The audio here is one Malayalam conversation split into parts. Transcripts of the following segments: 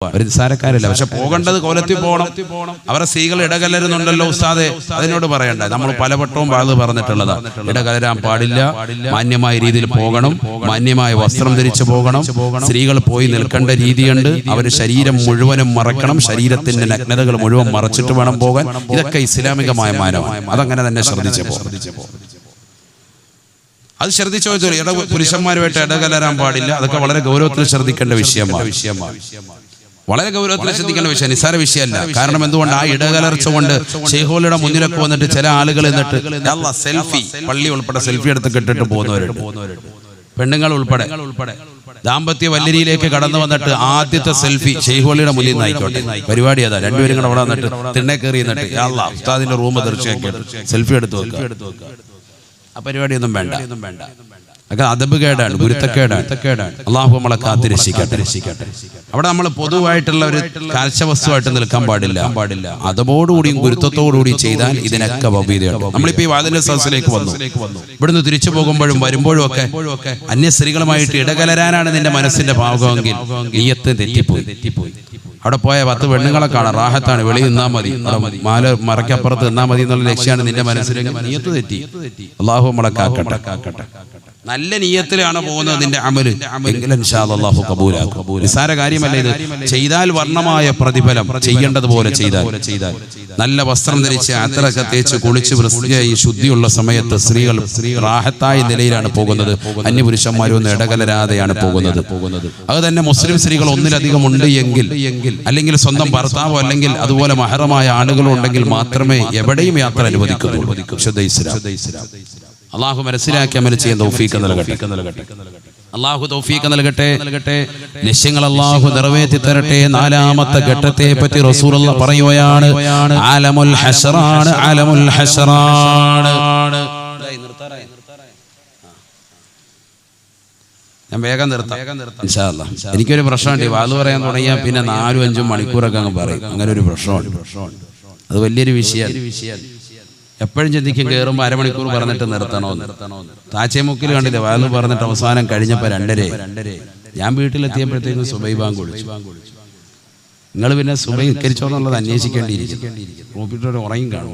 ഒരു നിസ്സാരക്കാരല്ല. പക്ഷെ പോകേണ്ടത് കോലത്തിൽ പോകണം. അവരെ സ്ത്രീകൾ ഇടകലരുന്നുണ്ടല്ലോ ഉസ്താദെ, അതിനോട് പറയണ്ട. നമ്മൾ പലവട്ടവും വാത് പറഞ്ഞിട്ടുള്ളതാണ്. ഇടകലരാൻ പാടില്ല, മാന്യമായ രീതിയിൽ പോകണം, മാന്യമായ വസ്ത്രം ധരിച്ചു പോകണം. സ്ത്രീകൾ പോയി നിൽക്കേണ്ട രീതിയുണ്ട്. അവർ ശരീരം മുഴുവനും മറക്കണം, ശരീരത്തിന്റെ നഗ്നതകൾ മുഴുവൻ മറച്ചിട്ട് വേണം പോകാൻ. ഇതൊക്കെ ഇസ്ലാമികമായ മാനമാണ്. അതങ്ങനെ തന്നെ ശ്രദ്ധിച്ചു അത് ശ്രദ്ധിച്ചു വെച്ചോ. പുരുഷന്മാരുമായിട്ട് ഇടകലരാൻ പാടില്ല. അതൊക്കെ വളരെ ഗൗരവത്തിൽ ശ്രദ്ധിക്കേണ്ട വിഷയമാണ്. വളരെ ഗൗരവത്തിൽ ശ്രദ്ധിക്കേണ്ട വിഷയം, നിസ്സാര വിഷയമല്ല. കാരണം എന്തുകൊണ്ട് ആ ഇടകലർച്ച കൊണ്ട് ഷെയ്ഖുകളുടെ മുന്നിലൊക്കെ വന്നിട്ട് ചില ആളുകൾ എന്നിട്ട് സെൽഫി, പള്ളി ഉൾപ്പെടെ സെൽഫി എടുത്ത് കിട്ടിട്ട് പോകുന്നവരുണ്ട്. പെണ്ണുങ്ങൾ ഉൾപ്പെടെ ദാമ്പത്യ വല്ലരിയിലേക്ക് കടന്നു വന്നിട്ട് ആദ്യത്തെ സെൽഫി ഷെയ്ഖുകളുടെ മുന്നിൽ നിന്ന് ആയിക്കോട്ടെ. പരിപാടി അതാ, രണ്ടുപേരും കൂടെ അവിടെ വന്നിട്ട് തിണ്ണെ കയറി എന്നിട്ട് ഉസ്താദിന്റെ റൂം തീർച്ചയായിട്ടും സെൽഫി എടുത്ത് വെക്കുക. ആ പരിപാടിയൊന്നും വേണ്ട. അതൊക്കെ അദബ് കേടാണ്, ഗുരുത്തക്കേടാണ്. അള്ളാഹു നമ്മളെ കാത്ത് രക്ഷിക്കട്ടെ. അവിടെ നമ്മൾ പൊതുവായിട്ടുള്ള ഒരു കാഴ്ചവസ്തുവായിട്ട് നിൽക്കാൻ പാടില്ല. അതോടുകൂടിയും ഗുരുത്വത്തോടുകൂടിയും ചെയ്താൽ ഇതിനൊക്കെ വബീതയാണ്. നമ്മളിപ്പോ ഈ വാതിന്റെ സദസ്സിലേക്ക് വന്നു. ഇവിടുന്ന് തിരിച്ചു പോകുമ്പോഴും വരുമ്പോഴും ഒക്കെ അന്യ സ്ത്രീകളുമായിട്ട് ഇടകലരാനാണ് നിന്റെ മനസ്സിന്റെ ഭാവമെങ്കിൽ നീയത്ത് തെറ്റിപ്പോയി. അവിടെ പോയ 10 പെണ്ണുങ്ങളെ കാണാം, റാഹത്താണ്, വെളിയിൽ നിന്നാ മതി, മാല മറക്കപ്പുറത്ത് നിന്നാ മതി എന്നുള്ള ലക്ഷ്യമാണ് നിന്റെ മനസ്സിലേക്ക്. നീയത്ത് തെറ്റി. അള്ളാഹു നമ്മളെ കാക്കട്ടെ. നല്ല നീയത്തിലാണ് പോകുന്നത് നിന്റെ അമല് എങ്കിൽ ഇൻഷാ അല്ലാഹു കബൂലാക്കും. നിസ്സാര കാര്യമല്ല ഇത്. ചെയ്താൽ വർണ്ണമായ പ്രതിഫലം, ചെയ്യേണ്ടതുപോലെ ചെയ്താൽ. നല്ല വസ്ത്രം ധരിച്ച് അത്തറൊക്കെ തേച്ച് കുളിച്ച് വൃത്തിയായി ശുദ്ധിയുള്ള സമയത്ത് സ്ത്രീകൾ റാഹത്തായ നിലയിലാണ് പോകുന്നത്. അന്യപുരുഷന്മാരൊന്നും ഇടകലരാതെയാണ് പോകുന്നത്. അത് തന്നെ മുസ്ലിം സ്ത്രീകൾ ഒന്നിലധികം ഉണ്ട് എങ്കിൽ, അല്ലെങ്കിൽ സ്വന്തം ഭർത്താവോ അല്ലെങ്കിൽ അതുപോലെ മഹറമായ ആളുകളോ ഉണ്ടെങ്കിൽ മാത്രമേ എവിടെയും യാത്ര അനുവദിക്കുന്നുള്ളൂ. ശുദ്ധ ഇസ്ലാം. അള്ളാഹു മനസ്സിലാക്കി അമൽ ചെയ്യാൻ തൗഫീഖ് നൽകട്ടെ. അള്ളാഹു തൗഫീഖ് നൽകട്ടെ. ലക്ഷ്യങ്ങൾ അള്ളാഹു നിറവേറ്റി തരട്ടെ. 4ാമത്തെ ഘട്ടത്തെ പറ്റി റസൂലുള്ളാഹി പറയുകയാണ്, ആലമുൽ ഹശ്റാണ്. ആലമുൽ ഹശ്റാണ്. ഞാൻ വേഗം നിർത്താം ഇൻഷാ അല്ലാഹ്. എനിക്കൊരു പ്രശ്നമുണ്ട്. വാദ് പറയാൻ തുടങ്ങിയാൽ പിന്നെ 4-5 മണിക്കൂറൊക്കെ അങ്ങ് പറയും. അങ്ങനെ ഒരു പ്രശ്നമുണ്ട്. അത് വലിയൊരു വിഷയമാണ്. എപ്പോഴും ചിന്തിക്കും കയറുമ്പോൾ അരമണിക്കൂർ പറഞ്ഞിട്ട് നിർത്തണമെന്ന്. താച്ചേമുക്കിൽ കണ്ടില്ലേ, വാല് പറഞ്ഞിട്ട് അവസാനം കഴിഞ്ഞപ്പോൾ 2:30. ഞാൻ വീട്ടിലെത്തിയപ്പോഴത്തേക്കും സുബൈ ബാങ്ക് വിളിച്ചു. നിങ്ങൾ പിന്നെ സുബൈ നിസ്കരിച്ചോന്നുള്ളത് അന്വേഷിക്കേണ്ടിയിരിക്കും. റൂപ്പിട്ടൊരു ഉറങ്ങി കാണും.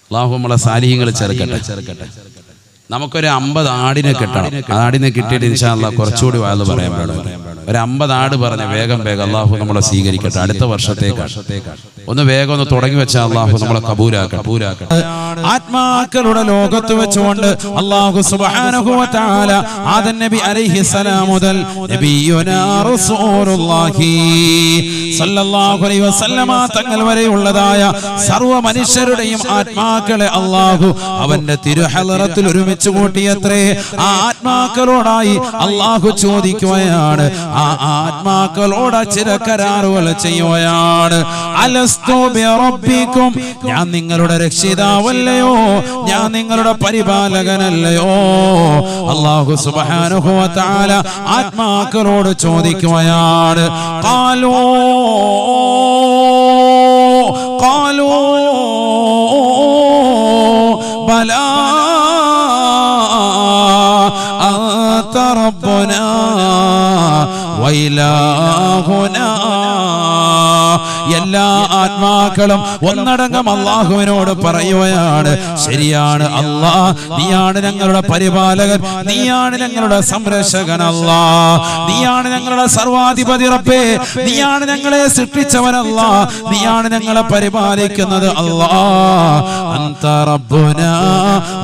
അല്ലാഹു നമ്മളെ സാലിഹ്യങ്ങൾ ചേർക്കട്ടെ. നമുക്കൊരു 50 ആടിനെ കിട്ടണം. ആടിനെ കിട്ടിയിട്ട് ഇൻഷാ അല്ലാഹ് കുറച്ചുകൂടി വാല് പറയാൻ വേണം. ഒരു 50 ആട് പറഞ്ഞ് വേഗം അള്ളാഹു നമ്മളെ സ്വീകരിക്കട്ടെ. അടുത്ത വർഷത്തേക്കാണ്. ഒന്ന് വേഗം ഒന്ന് തുടങ്ങി വെച്ചാൽ അള്ളാഹു നമ്മളെ കബൂലാക്കട്ടെ. ആത്മാക്കളുടെ ലോകത്ത് വെച്ചുകൊണ്ട് അള്ളാഹു സുബ്ഹാനഹു വ തആല ആദം നബി അലൈഹിസ്സലാം മുതൽ നബിയുനാ റസൂലുള്ളാഹി സല്ലല്ലാഹു അലൈഹി വസല്ലമ തങ്ങൾ വരെയുള്ളതായ സർവ്വ മനുഷ്യരുടെയും ആത്മാക്കളെ അള്ളാഹു അവന്റെ തിരുഹളറത്തിൽ ഒരുമിച്ച് കൂട്ടിയത്രേ. ആ ആത്മാക്കളോടായി അള്ളാഹു ചോദിക്കുകയാണ്, ആ ആത്മാക്കളോട് ചില കരാറുകൾ ചെയ്യുകയാണ്. അലസ്തു ബിറബ്ബിക്കും, ഞാൻ നിങ്ങളുടെ രക്ഷിതാവല്ലയോ, ഞാൻ നിങ്ങളുടെ പരിപാലകനല്ലയോ? അല്ലാഹു സുബ്ഹാനഹു വ തആല ആത്മാക്കളോട് ചോദിക്കുകയാണ്. ഖാലൂ ബലാ അൻത റബ്ബുനാ വൈലാഹുനാ. എല്ലാ ആത്മാക്കളും ഒന്നടങ്കം അള്ളാഹുവിനോട് പറയുകയാണ്, ശരിയാണ് അല്ലാഹ്, നീയാണ് ഞങ്ങളുടെ പരിപാലകൻ, നീയാണ് ഞങ്ങളുടെ സംരക്ഷകൻ അല്ലാഹ്, നീയാണ് ഞങ്ങളുടെ സർവാധിപതി റബ്ബേ, നീയാണ് ഞങ്ങളെ സൃഷ്ടിച്ചവൻ അല്ലാഹ്, നീയാണ് ഞങ്ങളെ പരിപാലിക്കുന്നത് അല്ലാഹ്. അൻത റബ്ബുനാ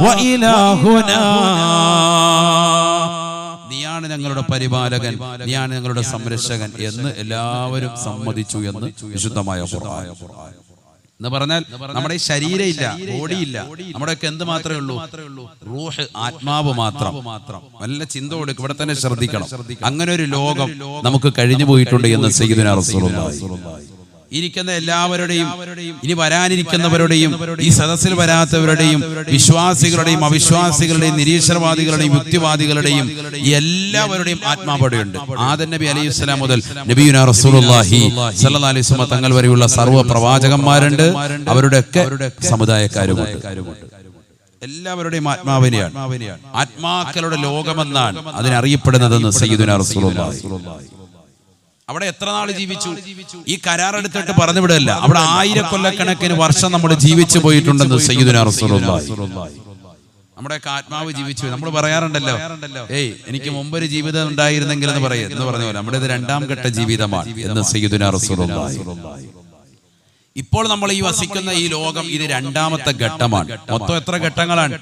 വ ഇലാഹുനാ, നീയാണ് ഞങ്ങളുടെ പരിപാലകൻ, നീയാണ് ഞങ്ങളുടെ സംരക്ഷകൻ എന്ന് എല്ലാവരും സമ്മതിച്ചു എന്ന് വിശുദ്ധമായ ഖുർആൻ. എന്ന് പറഞ്ഞാൽ നമ്മുടെ ശരീരം ഇല്ല, ബോഡിയില്ല, നമ്മുടെയൊക്കെ എന്ത് മാത്രമേ ഉള്ളൂ? റൂഹ്, ആത്മാവ് മാത്രം. നല്ല ചിന്ത കൊടുക്കും. ഇവിടെ തന്നെ ശ്രദ്ധിക്കണം. അങ്ങനെ ഒരു ലോകം നമുക്ക് കഴിഞ്ഞു പോയിട്ടുണ്ട് എന്ന് സയ്യിദുനാ റസൂലുള്ളാഹി. ഇരിക്കുന്ന എല്ലാവരുടെയും, ഇനി വരാനിരിക്കുന്നവരുടെയും, ഈ സദസ്സിൽ വരാത്തവരുടെയും, വിശ്വാസികളുടെയും അവിശ്വാസികളുടെയും നിരീശ്വരവാദികളുടെയും യുക്തിവാദികളുടെയും എല്ലാവരുടെയും ആത്മാവടെയുണ്ട്. ആദം നബി അലൈഹിസ്സലാം മുതൽ നബിയുനാ റസൂലുള്ളാഹി സ്വല്ലല്ലാഹു അലൈഹി വസല്ലം തങ്ങൾ വരെയുള്ള സർവ്വ പ്രവാചകന്മാരുണ്ട്. അവരുടെയൊക്കെ സമുദായക്കാരുമുണ്ട്. എല്ലാവരുടെയും ആത്മാവിനെയാണ്, ആത്മാക്കളുടെ ലോകമെന്നാണ് അതിനറിയപ്പെടുന്നതെന്ന് സയ്യിദുനാ റസൂലുള്ളാഹി. അവിടെ എത്ര നാൾ ജീവിച്ചു? ഈ കരാറെടുത്തിട്ട് പറഞ്ഞു വിടല്ല, അവിടെ 1000 കൊല്ലക്കണക്കിന് വർഷം നമ്മൾ ജീവിച്ചു പോയിട്ടുണ്ടെന്ന് സയ്യിദുനാ റസൂലുള്ളാഹി. നമ്മുടെ ആത്മാവ് ജീവിച്ചു. നമ്മൾ പറയാറുണ്ടല്ലോ, എനിക്ക് മുമ്പൊരു ജീവിതം ഉണ്ടായിരുന്നെങ്കിൽ എന്ന് പറഞ്ഞ പോലെ നമ്മുടെ ഇത് 2ാം ഘട്ട ജീവിതമാണ് എന്ന് സയ്യിദുനാ റസൂലുള്ളാഹി. ഇപ്പോൾ നമ്മൾ ഈ വസിക്കുന്ന ഈ ലോകം ഇത് 2ാമത്തെ ഘട്ടമാണ്. മൊത്തം എത്ര ഘട്ടങ്ങളാണ്?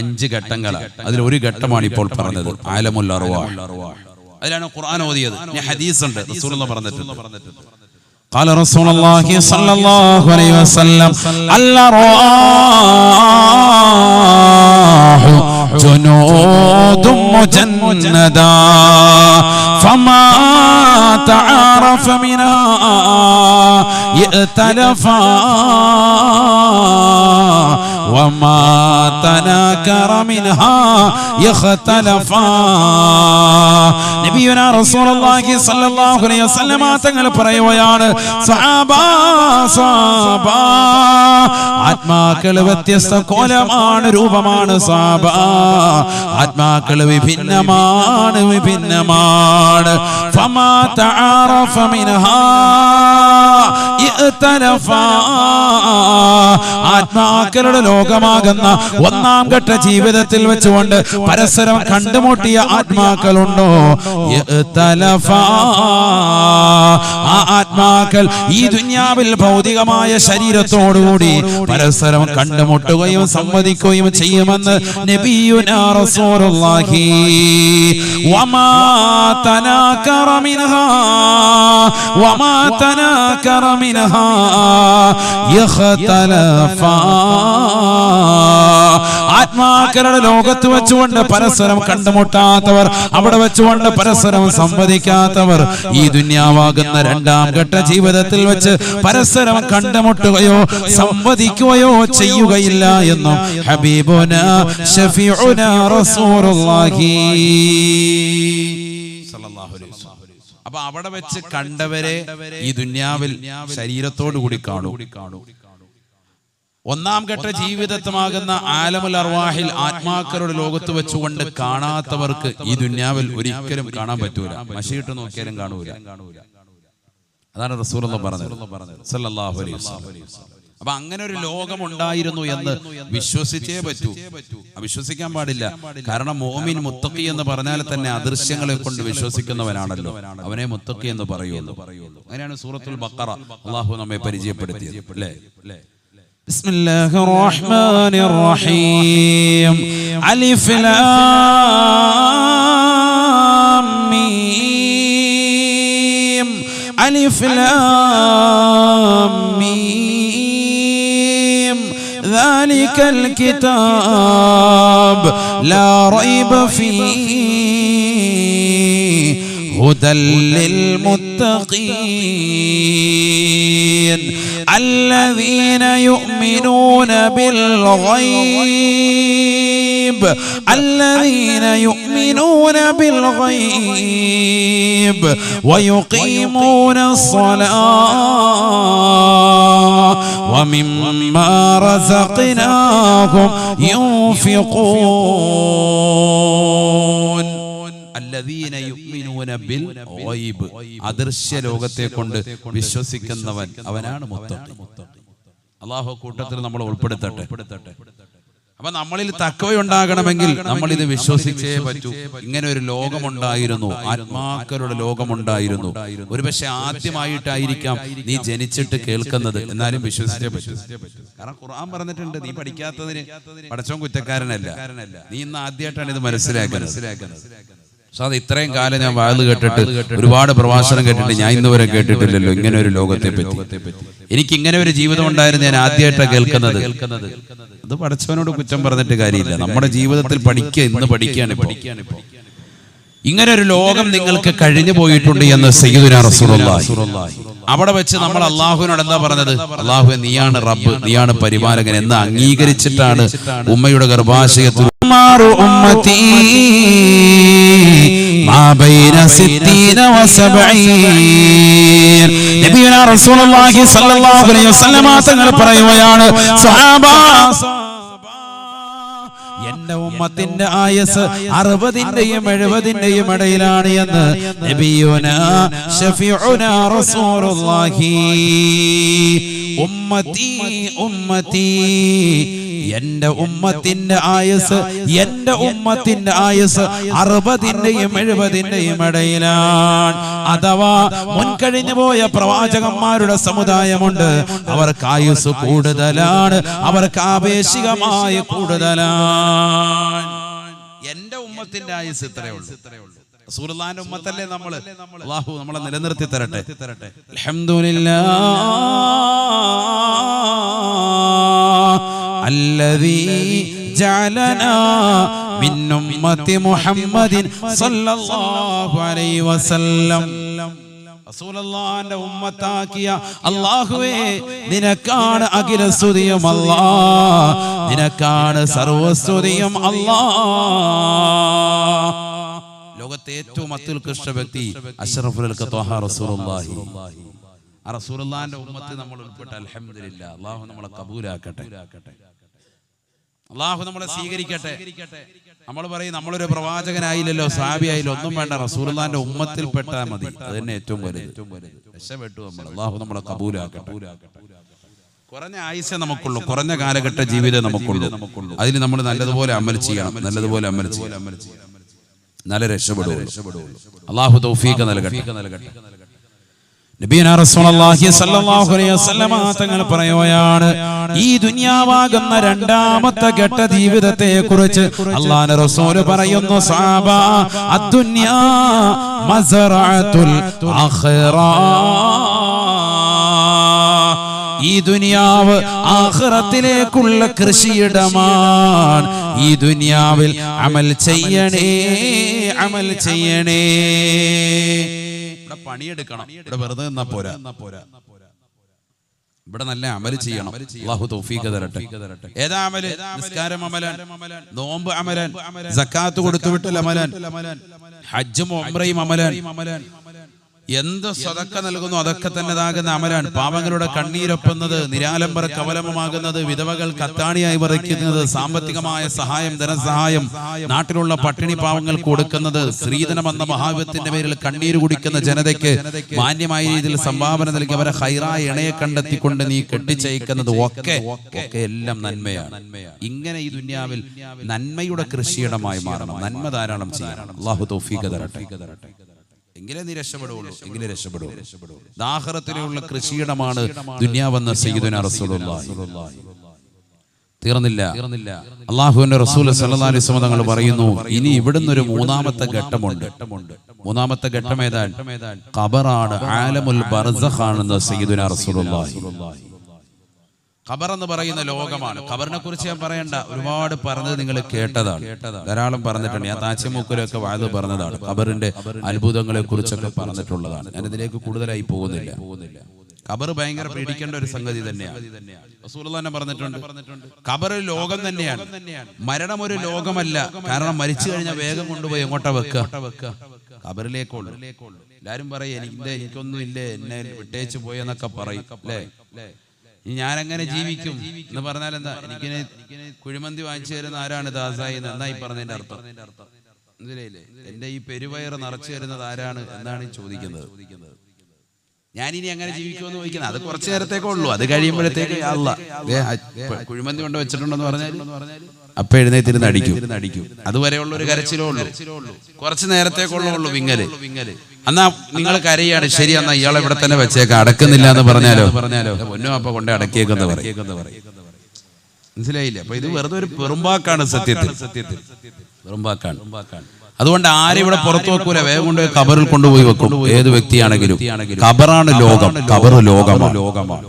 5 ഘട്ടങ്ങളാണ്. അതിലൊരു ഘട്ടമാണ് ഇപ്പോൾ പറഞ്ഞത്, ആലമുൽ അർവാഹ്. അതിലാണ് ഖുർആൻ ഓതിയത്. ഹദീസ് ഉണ്ട്, റസൂലുള്ളാഹി പറഞ്ഞിട്ടുണ്ട്. قال رسول الله صلى الله عليه وسلم الأرواح جنود مجندة فما تعارف منها ائتلفا وما تناكر منها يختلفا. നബിയുനാ റസൂലുള്ളാഹി സ്വല്ലല്ലാഹു അലൈഹി വസല്ലം തങ്ങൾ പറയുകയാണ്, ആത്മാക്കൾ വ്യത്യസ്ത കോലമാണ്, രൂപമാണ്. ആത്മാക്കൾ വിഭിന്നമാണ്. ഫമാ തആറഫ മിൻഹാ ഇഖ്തലഫാ. ആത്മാക്കളുടെ ലോകമാകുന്ന 1ാം ഘട്ട ജീവിതത്തിൽ വെച്ചുകൊണ്ട് പരസ്പരം കണ്ടുമുട്ടിയ ആത്മാക്കളുണ്ടോ? ഇഖ്തലഫാ. ആ ആത്മാക്കൾ ഈ ദുനിയാവിൽ ഭൗതികമായ ശരീരത്തോടുകൂടി പരസ്പരം കണ്ടുമുട്ടുകയും സംവദിക്കുകയും ചെയ്യുമെന്ന് നബിയുനാ റസൂലുള്ളാഹി. വമാ തനാകറ മിൻഹാ യഖ്തലഫാ. ആത്മാക്കളുടെ ലോകത്ത് വെച്ചുകൊണ്ട് പരസ്പരം കണ്ടുമുട്ടാത്തവർ, അവിടെ വെച്ചുകൊണ്ട് പരസ്പരം സംവദിക്കാത്തവർ ഈ ദുനിയാവാകുന്ന 2ാം ഘട്ട ജീവിതത്തിൽ വെച്ച് പരസ്പരം കണ്ടുമുട്ടുകയോ സംവദിക്കുകയോ ചെയ്യുകയില്ല എന്നും ഹബീബുനാ ശഫീഉനാ റസൂലുള്ളാഹി സ്വല്ലല്ലാഹു അലൈഹി വസല്ലം. അപ്പൊ അവിടെ വെച്ച് കണ്ടവരെ ഈ ദുനിയാവിൽ ശരീരത്തോടു കൂടി കാണൂ. 1ാം ഘട്ട ജീവിതമാകുന്ന ആലമുൽ അർവാഹിൽ ആത്മാക്കളുടെ ലോകത്ത് വെച്ചുകൊണ്ട് കാണാത്തവർക്ക് ഈ ദുനിയാവിൽ ഒരിക്കലും കാണാൻ പറ്റൂല. മഷിയിട്ട് നോക്കിയാലും കാണൂല. അതാണ് റസൂലുള്ളാഹി പറഞ്ഞത് സല്ലല്ലാഹു അലൈഹി വസല്ലം. അപ്പൊ അങ്ങനെ ഒരു ലോകമുണ്ടായിരുന്നു എന്ന് വിശ്വസിച്ചേ പറ്റൂ, അവിശ്വസിക്കാൻ പാടില്ല. കാരണം മുഅ്മിൻ മുത്തഖി എന്ന് പറഞ്ഞാൽ തന്നെ അദൃശ്യങ്ങളെ കൊണ്ട് വിശ്വസിക്കുന്നവനാണല്ലോ, അവനെ മുത്തഖി എന്ന് പറയുള്ളൂ. അങ്ങനെയാണ് സൂറത്തുൽ ബഖറ അല്ലാഹു നമ്മെ പരിചയപ്പെടുത്തിയത്, അല്ലേ? ബിസ്മില്ലാഹിർ റഹ്മാനിർ റഹീം. അലിഫ് ലാം മീം. അലിഫ് ലാം മീം. ذلك الكتاب لا ريب فيه هدى للمتقين الذين يؤمنون بالغيب. الذين يؤمنون بالغيب ويقيمون الصلاة ومما رزقناهم ينفقون. الذين يؤمنون بالغيب. അദൃശ്യ ലോകത്തെ കൊണ്ട് വിശ്വസിക്കുന്നവൻ അവനാണ് മുത്തഖി. അല്ലാഹു കൂട്ടത്തിൽ നമ്മൾ ഉൾപ്പെടുത്തട്ടെ. അപ്പൊ നമ്മളിൽ തഖ്വയുണ്ടാകണമെങ്കിൽ നമ്മൾ ഇത് വിശ്വസിച്ചേ പറ്റൂ. ഇങ്ങനെ ഒരു ലോകമുണ്ടായിരുന്നു, ആത്മാക്കളുടെ ലോകമുണ്ടായിരുന്നു. ഒരുപക്ഷെ ആദ്യമായിട്ടായിരിക്കാം നീ ജനിച്ചിട്ട് കേൾക്കുന്നത്, എന്നാലും വിശ്വസിച്ചേ പറ്റൂ. കാരണം ഖുർആൻ പറഞ്ഞിട്ടുണ്ട്, നീ പഠിക്കാത്തതിന് പടച്ചോൻ കുറ്റക്കാരനല്ല, നീ ഇന്ന് ആദ്യമായിട്ടാണ് ഇത് മനസ്സിലാക്കുന്നത്. അത് ഇത്രയും കാലം ഞാൻ വാഴ്ന്നു കേട്ടിട്ട്, ഒരുപാട് പ്രഭാഷണം കേട്ടിട്ട്, ഞാൻ ഇന്ന് വരെ കേട്ടിട്ടില്ലല്ലോ ഇങ്ങനെ ഒരു ലോകത്തെ പറ്റി. എനിക്ക് ഇങ്ങനെ ഒരു ജീവിതം ഉണ്ടായിരുന്നു, ഞാൻ ആദ്യമായിട്ടാണ് കേൾക്കുന്നത്. അത് പടച്ചവനോട് കുറ്റം പറഞ്ഞിട്ട് കാര്യമില്ല. നമ്മുടെ ജീവിതത്തിൽ പഠിക്കുക, ഇന്ന് പഠിക്കുകയാണ്. ഇങ്ങനെ ഒരു ലോകം നിങ്ങൾക്ക് കഴിഞ്ഞു പോയിട്ടുണ്ട് എന്ന് സയ്യിദുനാ റസൂലുള്ളാഹി. അവിടെ വെച്ച് നമ്മൾ അള്ളാഹുവിനോട് എന്താ പറഞ്ഞത്? അള്ളാഹുവേ, നീയാണ് റബ്ബ്, നീയാണ് പരിപാലകൻ എന്ന് അംഗീകരിച്ചിട്ടാണ് ഉമ്മയുടെ ഗർഭാശയത്തിൽ നബിയുനാ റസൂലുള്ളാഹി സ്വല്ലല്ലാഹു അലൈഹി വസല്ലം തങ്ങൾ പറയുകയാണ്, സ്വഹാബ, എന്റെ ഉമ്മത്തിന്റെ ആയസ് 60-ന്റെയും 70-ന്റെയും ഇടയിലാണ് എന്ന് നബിയുനാ ശഫീഉനാ റസൂലുള്ളാഹി. ഉമ്മത്തി ഉമ്മത്തി, എന്റെ ഉമ്മത്തിന്റെ ആയസ് 60-ന്റെയും 70-ന്റെയും ഇടയിലാണ്. അഥവാ മുൻകഴിഞ്ഞു പോയ പ്രവാചകന്മാരുടെ സമുദായമുണ്ട്, അവർക്ക് ആയുസ് കൂടുതലാണ്, അവർക്ക് ആവേശികമായ കൂടുതലാണ്. എന്റെ ഉമ്മത്തിന്റെ ആയുസ് ഇത്രയേ ഉള്ളൂ. റസൂലുള്ളാഹിന്റെ ഉമ്മത്തല്ലേ നമ്മള്. അല്ലാഹു നമ്മളെ നിലനിർത്തി തരട്ടെ. അൽഹംദുലില്ലാഹ് അല്ലദീ ജഅലനാ മിൻ ഉമ്മത്തി മുഹമ്മദിൻ സല്ലല്ലാഹു അലൈഹി വസല്ലം. റസൂലുള്ളാഹിന്റെ ഉമ്മത്താക്കിയ അല്ലാഹുവേ, നിനക്കാണ് അഖില സ്തുതിയും അല്ലാഹ്, നിനക്കാണ് സർവസ്തുതിയും അല്ലാഹ്. ലോകത്തെ ഏറ്റവും അത്യുത്കൃഷ്ട വ്യക്തി അഷ്റഫുൽ ഖൽഖ് ത്വഹ റസൂലുള്ളാഹി. ആ റസൂലുള്ളാഹിന്റെ ഉമ്മത്തിൽ നമ്മൾ ഉൾപ്പെട്ട അൽഹംദുലില്ലാഹ്. അല്ലാഹു നമ്മളെ കബൂലാക്കട്ടെ, അല്ലാഹു നമ്മളെ സ്വീകരിക്കട്ടെ. നമ്മൾ പറയും നമ്മളൊരു പ്രവാചകനായില്ലല്ലോ, സഹാബിയായില്ലോ, ഒന്നും വേണ്ട, റസൂലുള്ളാഹിന്റെ ഉമ്മത്തിൽ പെട്ടാൽ മതി, അത് തന്നെ ഏറ്റവും വലുത്. രക്ഷപ്പെട്ടു നമ്മൾ. അല്ലാഹു നമ്മളെ കബൂലാക്കട്ടെ. കുറഞ്ഞ ആയുസ്സേ നമുക്കുള്ളൂ, കുറഞ്ഞ കാലഘട്ട ജീവിതം നമുക്കുള്ളൂ. അതിന് നമ്മൾ നല്ലതുപോലെ അമൽ ചെയ്യണം, നല്ലതുപോലെ അമൽ ചെയ്യണം, നല്ല രക്ഷപ്പെടുള്ളൂ. അല്ലാഹു തൗഫീഖ് നൽകട്ടെ. നബിയുനാ റസൂലുള്ളാഹി സ്വല്ലല്ലാഹു അലൈഹി വസല്ലമ തങ്ങൾ പറയുകയാണ്, ഈ ദുനിയാവാകുന്ന രണ്ടാമത്തെ ഘട്ട ജീവിതത്തെ കുറിച്ച് അല്ലാഹുവിന്റെ റസൂൽ പറയുന്നു, സഹാബ, അദ്ദുനിയാ മസ്റഅത്തുൽ ആഖിറ. ഈ ദുനിയാവ് ആഖിറത്തിലേക്കുള്ള കൃഷിയിടമാണ്. ഈ ദുനിയാവിൽ അമൽ ചെയ്യണേ, അമൽ ചെയ്യണേ. ഇവിടെ പണിയെടുക്കണം, ഇവിടെ വെറുതെ നിന്നാ പോരാ, ഇവിടെ നല്ല അമൽ ചെയ്യണം. അല്ലാഹു തൗഫീഖ് തരട്ടെ. ഏതാ അമല്? നിസ്കാരം അമലാൻ, നോമ്പ് അമലാൻ, സക്കാത്ത് കൊടുത്തുവിട്ടൽ അമലാൻ, ഹജ്ജും ഉംറയും അമലാൻ. എന്ത് സ്വതക്ക നൽകുന്നു അതൊക്കെ തന്നെതാകുന്ന അമലാണ്. പാവങ്ങളുടെ കണ്ണീരൊപ്പുന്നത്, നിരാലംബര കവലമമാകുന്നത്, വിധവകൾ കത്താണിയായി വരയ്ക്കുന്നത്, സാമ്പത്തികമായ സഹായം, ധനസഹായം, നാട്ടിലുള്ള പട്ടിണി പാവങ്ങൾക്ക് കൊടുക്കുന്നത്, സ്ത്രീധനം എന്ന മഹാവിപത്തിന്റെ പേരിൽ കണ്ണീര് കുടിക്കുന്ന ജനതയ്ക്ക് മാന്യമായ രീതിയിൽ സംഭാവന നൽകി അവരെ ഹൈറായ ഇണയെ കണ്ടെത്തിക്കൊണ്ട് നീ കെട്ടിച്ചയക്കുന്നത് ഒക്കെ എല്ലാം നന്മയാണ്. ഇങ്ങനെ ഈ ദുനിയാവിൽ നന്മയുടെ കൃഷിയിടമായി മാറണം, നന്മ ധാരാളം ചെയ്യണം. അല്ലാഹു തൗഫീഖ് തരട്ടെ. എങ്കിലേ നീ രക്ഷപ്പെടുള്ളൂ, എങ്കിലേ രക്ഷപ്പെടുള്ളൂ. ആഖിറത്തിലുള്ള കൃഷിയിടമാണ് ദുനിയാവെന്ന സയ്യിദുനാ റസൂലുള്ളാഹി. തീർന്നില്ല. അല്ലാഹുവിന്റെ റസൂൽ സല്ലല്ലാഹു അലൈഹി വസല്ലം തങ്ങൾ പറയുന്നു, ഇനി ഇവിടുന്ന് ഒരു മൂന്നാമത്തെ ഘട്ടമുണ്ട്. മൂന്നാമത്തെ ഘട്ടം ഏതാണ്? ഖബറാണ്, ആലമുൽ ബർസഖ് ആണെന്ന് സയ്യിദുനാ റസൂലുള്ളാഹി. ഖബർ എന്ന് പറയുന്ന ലോകമാണ്. ഖബറിനെ കുറിച്ച് ഞാൻ പറയണ്ട, ഒരുപാട് പറഞ്ഞത് നിങ്ങൾ കേട്ടതാണ്, ധാരാളം പറഞ്ഞിട്ടുണ്ട്. ഞാൻ താച്ചിമൂക്കിലൊക്കെ വാത് പറഞ്ഞതാണ്, ഖബറിന്റെ അത്ഭുതങ്ങളെ കുറിച്ചൊക്കെ പറഞ്ഞിട്ടുള്ളതാണ്. ഞാൻ ഇതിലേക്ക് കൂടുതലായി പോകുന്നില്ല. ഖബർ ഭയങ്കര പേടിക്കേണ്ട ഒരു സംഗതി തന്നെയാണ്. റസൂലുള്ളാഹി തന്നെ പറഞ്ഞിട്ടുണ്ട്, ഖബർ ഒരു ലോകം തന്നെയാണ്, മരണം ഒരു ലോകമല്ല. കാരണം മരിച്ചു കഴിഞ്ഞാൽ വേഗം കൊണ്ടുപോയി എങ്ങോട്ടാ വെക്കുക? ഖബറിലേക്കുള്ളൂ. എല്ലാരും പറയും എനിക്കൊന്നും ഇല്ലേ, എന്നെ വിട്ടേച്ച് പോയെന്നൊക്കെ പറയും അല്ലേ. ഞാനെങ്ങനെ ജീവിക്കും എന്ന് പറഞ്ഞാൽ എന്താ? എനിക്ക് കുഴിമന്തി വാങ്ങിച്ചു തരുന്ന ആരാണ് ദാസായി എന്നായി പറഞ്ഞതിന്റെ അർത്ഥം. മനസ്സിലായില്ലേ? എന്റെ ഈ പെരുവയറ് നിറച്ചു തരുന്നത് ആരാണ് എന്നാണ് ചോദിക്കുന്നത്. ഞാനിനി അങ്ങനെ ജീവിക്കുമെന്ന് ചോദിക്കുന്നത് അത് കുറച്ചു നേരത്തേക്കേ ഉള്ളൂ. അത് കഴിയുമ്പോഴത്തേക്ക് കുഴിമന്തി കൊണ്ട് വെച്ചിട്ടുണ്ടെന്ന് പറഞ്ഞാൽ അപ്പൊ എഴുന്നേറ്റിരുന്ന് അടിക്കും. അതുവരെയുള്ള ഒരു കരച്ചിലേ ഉള്ളൂ, കുറച്ചു നേരത്തേക്കുള്ളൂ വിങ്ങല്. എന്നാ നിങ്ങൾ കരയാണ്, ശരി, എന്നാ ഇയാളെ ഇവിടെ തന്നെ വെച്ചേക്കാം, അടക്കുന്നില്ല എന്ന് പറഞ്ഞാലോ പൊന്നോ അപ്പൊ കൊണ്ട് അടക്കിയേക്കെന്ന് പറയും. മനസ്സിലായില്ലേ? അപ്പൊ ഇത് വെറുതെ ഒരു പെറുമ്പാക്കാണ്, സത്യത്തിൽ പെറുമ്പാക്കാണ്. അതുകൊണ്ട് ആരും ഇവിടെ പുറത്തു വെക്കൂല, വേഗം കൊണ്ട് ഖബറിൽ കൊണ്ടുപോയി വെക്കും. ഏത് വ്യക്തിയാണെങ്കിലും ഖബറാണ് ലോകം, ഖബർ ലോകമാണ്.